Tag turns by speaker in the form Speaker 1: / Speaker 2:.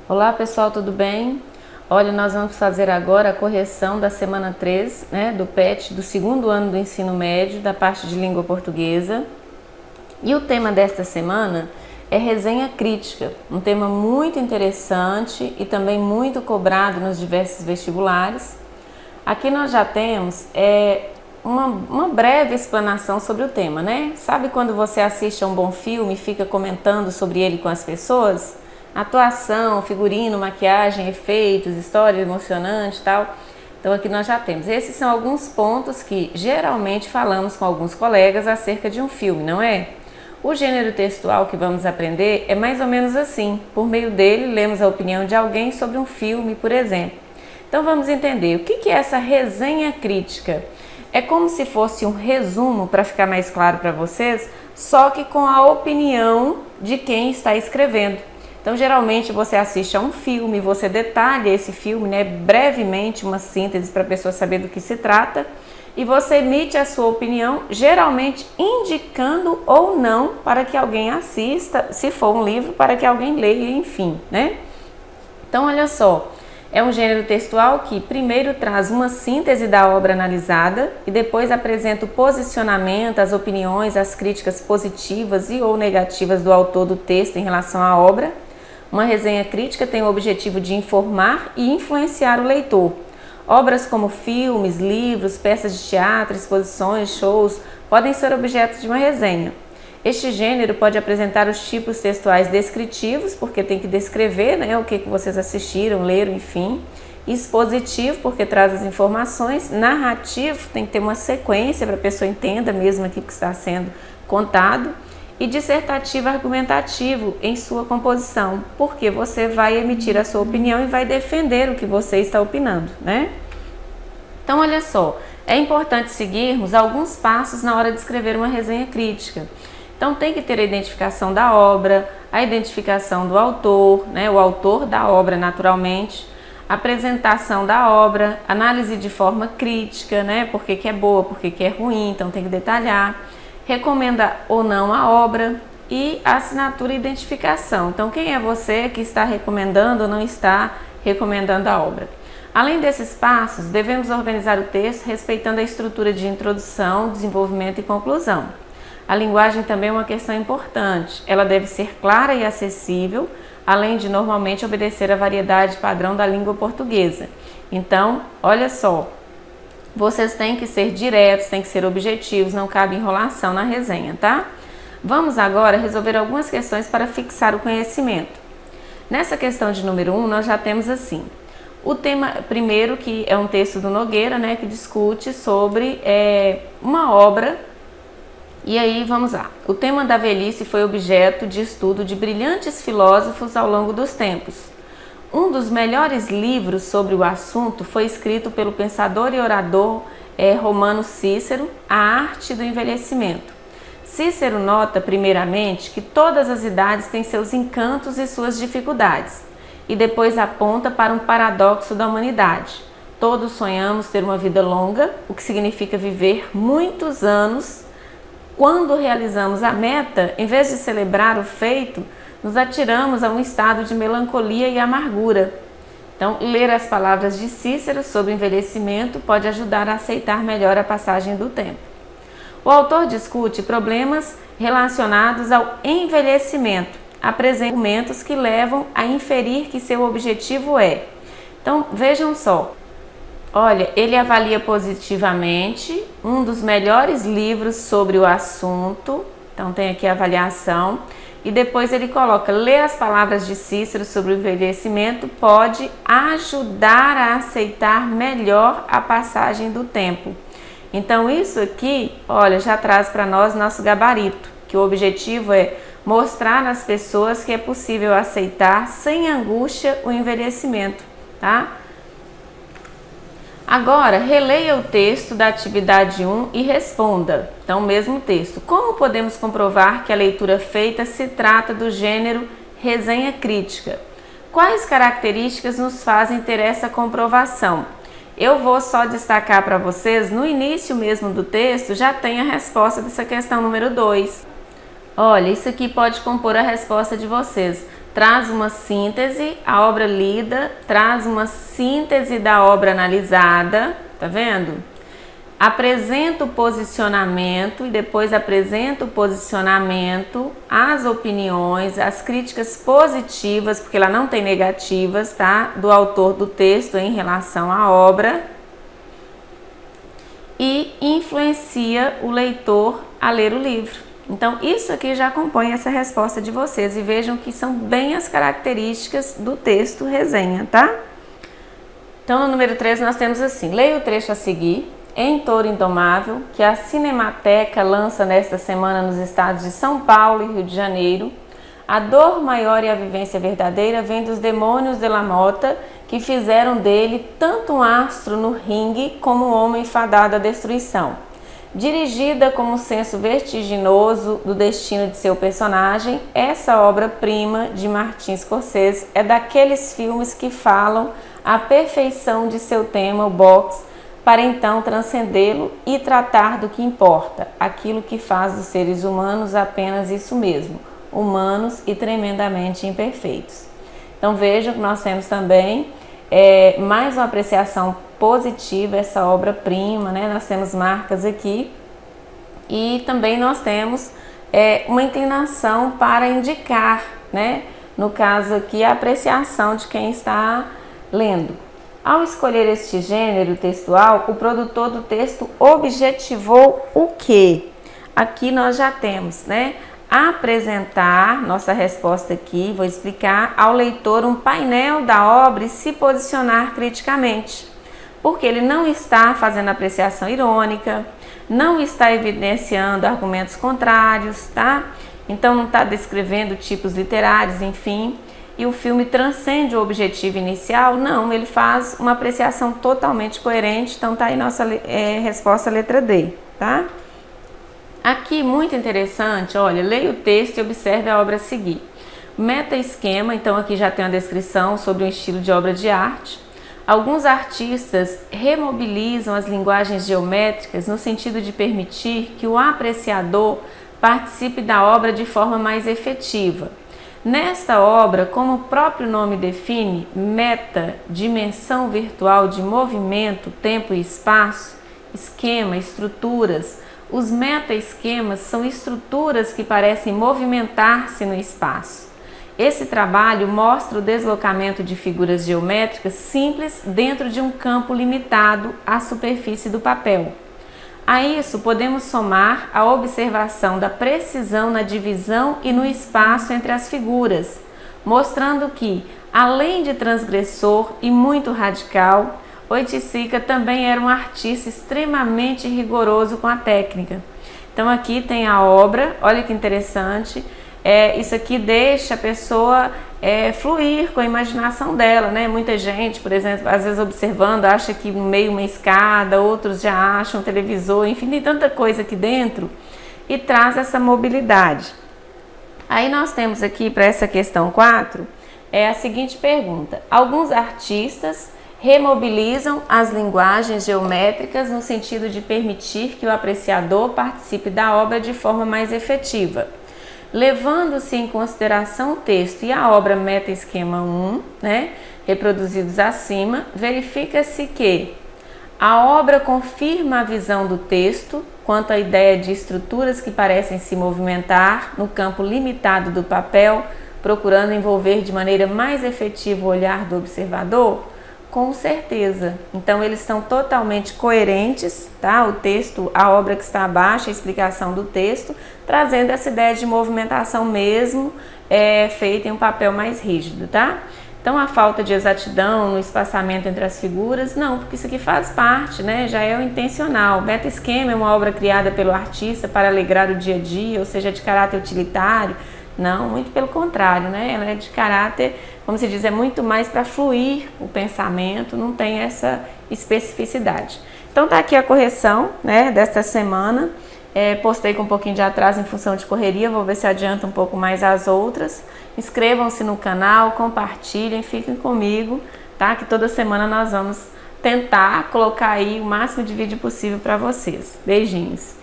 Speaker 1: Olá pessoal, tudo bem? Olha, nós vamos fazer agora a correção da semana 3, do PET do segundo ano do ensino médio, da parte de língua portuguesa. E o tema desta semana é resenha crítica, um tema muito interessante e também muito cobrado nos diversos vestibulares. Aqui nós já temos uma breve explanação sobre o tema, né? Sabe quando você assiste a um bom filme e fica comentando sobre ele com as pessoas? Atuação, figurino, maquiagem, efeitos, história emocionante e tal. Então aqui nós já temos. Esses são alguns pontos que geralmente falamos com alguns colegas acerca de um filme, não é? O gênero textual que vamos aprender é mais ou menos assim. Por meio dele, lemos a opinião de alguém sobre um filme, por exemplo. Então vamos entender o que é essa resenha crítica. É como se fosse um resumo, para ficar mais claro para vocês, só que com a opinião de quem está escrevendo. Então, geralmente você assiste a um filme, você detalha esse filme, brevemente, uma síntese para a pessoa saber do que se trata, e você emite a sua opinião, geralmente indicando ou não para que alguém assista, se for um livro, para que alguém leia, enfim, né? Então, olha só, é um gênero textual que primeiro traz uma síntese da obra analisada e depois apresenta o posicionamento, as opiniões, as críticas positivas e ou negativas do autor do texto em relação à obra. Uma resenha crítica tem o objetivo de informar e influenciar o leitor. Obras como filmes, livros, peças de teatro, exposições, shows podem ser objetos de uma resenha. Este gênero pode apresentar os tipos textuais descritivos, porque tem que descrever o que vocês assistiram, leram, enfim. Expositivo, porque traz as informações. Narrativo, tem que ter uma sequência para a pessoa entenda mesmo aquilo que está sendo contado. E dissertativo argumentativo em sua composição, porque você vai emitir a sua opinião e vai defender o que você está opinando, né? Então, olha só, é importante seguirmos alguns passos na hora de escrever uma resenha crítica. Então, tem que ter a identificação da obra, a identificação do autor, o autor da obra, naturalmente, apresentação da obra, análise de forma crítica, por que é boa, por que é ruim, então tem que detalhar. Recomenda ou não a obra e a assinatura e identificação. Então, quem é você que está recomendando ou não está recomendando a obra? Além desses passos, devemos organizar o texto respeitando a estrutura de introdução, desenvolvimento e conclusão. A linguagem também é uma questão importante. Ela deve ser clara e acessível, além de normalmente obedecer à variedade padrão da língua portuguesa. Então, olha só. Vocês têm que ser diretos, têm que ser objetivos, não cabe enrolação na resenha, tá? Vamos agora resolver algumas questões para fixar o conhecimento. Nessa questão de número 1, nós já temos assim, o tema primeiro, que é um texto do Nogueira, que discute sobre uma obra, e aí vamos lá. O tema da velhice foi objeto de estudo de brilhantes filósofos ao longo dos tempos. Um dos melhores livros sobre o assunto foi escrito pelo pensador e orador romano Cícero, A Arte do Envelhecimento. Cícero nota, primeiramente, que todas as idades têm seus encantos e suas dificuldades, e depois aponta para um paradoxo da humanidade. Todos sonhamos ter uma vida longa, o que significa viver muitos anos. Quando realizamos a meta, em vez de celebrar o feito, nos atiramos a um estado de melancolia e amargura. Então, ler as palavras de Cícero sobre envelhecimento pode ajudar a aceitar melhor a passagem do tempo. O autor discute problemas relacionados ao envelhecimento, apresenta argumentos que levam a inferir que seu objetivo é. Então, vejam só. Olha, ele avalia positivamente um dos melhores livros sobre o assunto. Então, tem aqui a avaliação. E depois ele coloca, ler as palavras de Cícero sobre o envelhecimento pode ajudar a aceitar melhor a passagem do tempo. Então isso aqui, olha, já traz para nós nosso gabarito, que o objetivo é mostrar às pessoas que é possível aceitar sem angústia o envelhecimento, tá? Agora, releia o texto da atividade 1 e responda. Então, o mesmo texto. Como podemos comprovar que a leitura feita se trata do gênero resenha crítica? Quais características nos fazem ter essa comprovação? Eu vou só destacar para vocês, no início mesmo do texto, já tem a resposta dessa questão número 2. Olha, isso aqui pode compor a resposta de vocês. traz uma síntese, a obra lida traz uma síntese da obra analisada, tá vendo? Apresenta o posicionamento e depois apresenta o posicionamento, as opiniões, as críticas positivas, porque ela não tem negativas, tá? Do autor do texto em relação à obra, e influencia o leitor a ler o livro. Então, isso aqui já compõe essa resposta de vocês, e vejam que são bem as características do texto resenha, tá? Então, no número 3 nós temos assim: leia o trecho a seguir. Em Touro Indomável, que a Cinemateca lança nesta semana nos estados de São Paulo e Rio de Janeiro, a dor maior e a vivência verdadeira vem dos demônios de La Mota, que fizeram dele tanto um astro no ringue como um homem fadado à destruição. Dirigida com um senso vertiginoso do destino de seu personagem, essa obra-prima de Martin Scorsese é daqueles filmes que falam a perfeição de seu tema, o boxe, para então transcendê-lo e tratar do que importa, aquilo que faz dos seres humanos apenas isso mesmo, humanos e tremendamente imperfeitos. Então vejam que nós temos também mais uma apreciação positiva, essa obra-prima, né? Nós temos marcas aqui e também nós temos uma inclinação para indicar, né? No caso aqui, a apreciação de quem está lendo. Ao escolher este gênero textual, o produtor do texto objetivou o quê? Aqui nós já temos, né? Apresentar, nossa resposta aqui, vou explicar, ao leitor um painel da obra e se posicionar criticamente. Porque ele não está fazendo apreciação irônica, não está evidenciando argumentos contrários, tá? Então não está descrevendo tipos literários, enfim. E o filme transcende o objetivo inicial? Não, ele faz uma apreciação totalmente coerente. Então tá aí nossa resposta letra D, tá? Aqui, muito interessante, olha, leia o texto e observe a obra a seguir. Meta-esquema, então aqui já tem uma descrição sobre um estilo de obra de arte. Alguns artistas remobilizam as linguagens geométricas no sentido de permitir que o apreciador participe da obra de forma mais efetiva. Nesta obra, como o próprio nome define, meta, dimensão virtual de movimento, tempo e espaço, esquema, estruturas. Os meta-esquemas são estruturas que parecem movimentar-se no espaço. Esse trabalho mostra o deslocamento de figuras geométricas simples dentro de um campo limitado à superfície do papel. A isso, podemos somar a observação da precisão na divisão e no espaço entre as figuras, mostrando que, além de transgressor e muito radical, Oiticica também era um artista extremamente rigoroso com a técnica. Então aqui tem a obra, olha que interessante, isso aqui deixa a pessoa fluir com a imaginação dela, né? Muita gente, por exemplo, às vezes observando, acha que no meio uma escada, outros já acham um televisor, enfim, tem tanta coisa aqui dentro e traz essa mobilidade. Aí nós temos aqui para essa questão 4, a seguinte pergunta: alguns artistas remobilizam as linguagens geométricas no sentido de permitir que o apreciador participe da obra de forma mais efetiva. Levando-se em consideração o texto e a obra meta-esquema 1, né, reproduzidos acima, verifica-se que a obra confirma a visão do texto quanto à ideia de estruturas que parecem se movimentar no campo limitado do papel, procurando envolver de maneira mais efetiva o olhar do observador. Com certeza. Então eles são totalmente coerentes, tá? O texto, a obra que está abaixo, a explicação do texto, trazendo essa ideia de movimentação mesmo, feita em um papel mais rígido, tá? Então a falta de exatidão no espaçamento entre as figuras, não, porque isso aqui faz parte, né? Já é o intencional. Meta-esquema é uma obra criada pelo artista para alegrar o dia a dia, ou seja, de caráter utilitário. Não, muito pelo contrário, né? Ela é de caráter, como se diz, é muito mais para fluir o pensamento, não tem essa especificidade. Então tá aqui a correção, né, desta semana. Postei com um pouquinho de atraso em função de correria, vou ver se adianta um pouco mais as outras. Inscrevam-se no canal, compartilhem, fiquem comigo, tá? Que toda semana nós vamos tentar colocar aí o máximo de vídeo possível para vocês. Beijinhos!